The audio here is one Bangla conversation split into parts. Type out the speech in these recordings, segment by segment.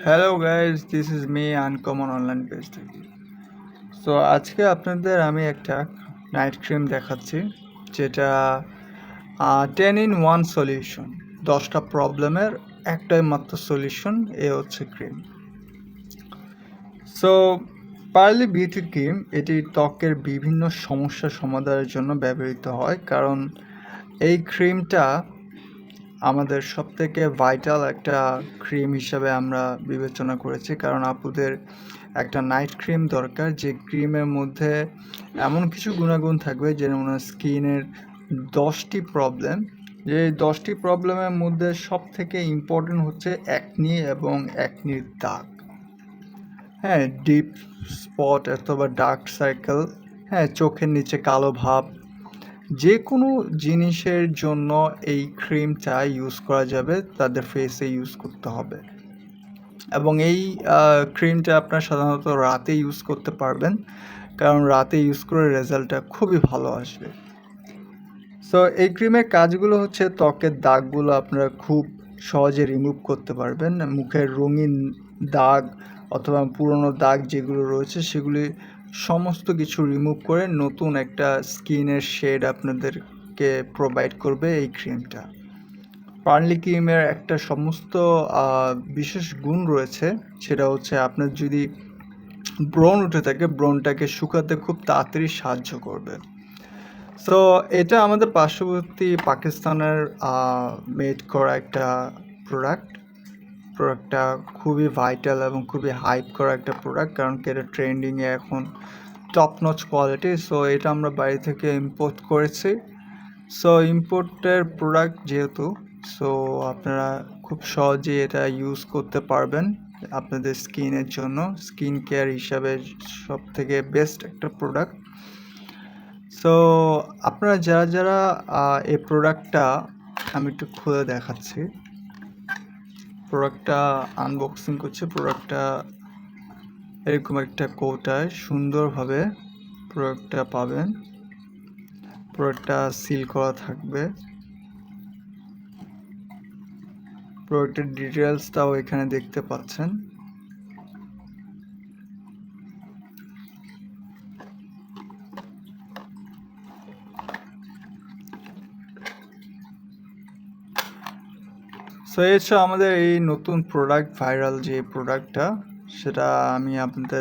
Hello guys, this is me Uncommon Online Page থেকে। সো আজকে আপনাদের আমি একটা নাইট ক্রিম দেখাচ্ছি যেটা 10 in 1 সলিউশন। 10টা প্রবলেমের একটাই মাত্র সলিউশন, এ হচ্ছে cream. So Parli beauty cream এটি ত্বকের বিভিন্ন সমস্যা সমাধানের জন্য ব্যবহৃত হয়, কারণ এই ক্রিমটা আমাদের সবথেকে ভাইটাল একটা ক্রিম হিসাবে আমরা বিবেচনা করেছি, কারণ আপুদের একটা নাইট ক্রিম দরকার, যে ক্রিমের মধ্যে এমন কিছু গুণাগুণ থাকবে যেমন স্কিনের 10টি প্রবলেম, যে 10টি প্রবলেমের মধ্যে সবথেকে ইম্পর্টেন্ট হচ্ছে অ্যাকনি এবং অ্যাকনির দাগ, হ্যাঁ, ডিপ স্পট অথবা ডার্ক সার্কেল, হ্যাঁ, চোখের নিচে কালো ভাব, যে কোনো জিনিসের জন্য এই ক্রিমটা ইউজ করা যাবে, তাদের ফেসে ইউজ করতে হবে। এবং এই ক্রিমটা আপনার সাধারণত রাতে ইউজ করতে পারবেন, কারণ রাতে ইউজ করে রেজাল্টটা খুবই ভালো আসবে। সো এই ক্রিমের কাজগুলো হচ্ছে ত্বকের দাগগুলো আপনারা খুব সহজে রিমুভ করতে পারবেন। মুখের রঙিন দাগ অথবা পুরনো দাগ যেগুলো রয়েছে সেগুলি সমস্ত কিছু রিমুভ করে নতুন একটা স্কিনের শেড আপনাদেরকে প্রোভাইড করবে এই ক্রিমটা। পার্লি ক্রিমের একটা সমস্ত বিশেষ গুণ রয়েছে, সেটা হচ্ছে আপনার যদি ব্রণ উঠে থাকে, ব্রণটাকে শুকাতে খুব তাড়াতাড়ি সাহায্য করবে। সো এটা আমাদের পার্শ্ববর্তী পাকিস্তানের মেড করা একটা প্রোডাক্টটা খুবই ভাইটাল এবং খুবই হাইপ করা একটা প্রোডাক্ট, কারণ কি এটা ট্রেন্ডিংয়ে এখন টপ নচ কোয়ালিটি। সো এটা আমরা বাইরে থেকে ইম্পোর্ট করেছি। সো ইম্পোর্টের প্রোডাক্ট যেহেতু, সো আপনারা খুব সহজেই এটা ইউজ করতে পারবেন আপনাদের স্কিনের জন্য। স্কিন কেয়ার হিসাবে সব থেকে বেস্ট একটা প্রোডাক্ট। সো আপনারা যারা এই প্রোডাক্টটা, আমি একটু খুলে দেখাচ্ছি, প্রোডাক্টটা আনবক্সিং করছে। প্রোডাক্টটা এরকম একটা কৌটায় সুন্দরভাবে প্রোডাক্টটা পাবেন, প্রোডাক্টটা সিল করা থাকবে, প্রোডাক্টের ডিটেলসটাও এখানে দেখতে পাচ্ছেন। সো এই হচ্ছে আমাদের এই নতুন প্রোডাক্ট, ভাইরাল যে প্রোডাক্টটা, সেটা আমি আপনাদের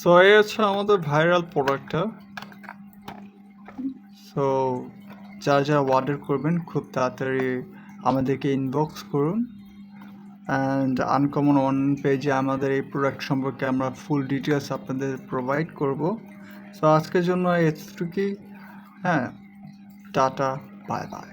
সো এই হচ্ছে আমাদের ভাইরাল প্রোডাক্টটা। সো যারা অর্ডার করবেন খুব তাড়াতাড়ি আমাদেরকে ইনবক্স করুন, অ্যান্ড আনকমন ওয়ান পেজে আমাদের এই প্রোডাক্ট সম্পর্কে আমরা ফুল ডিটেলস আপনাদের প্রোভাইড করব। সো আজকের জন্য এতটুকুই, হ্যাঁ, টাটা, বাই বাই।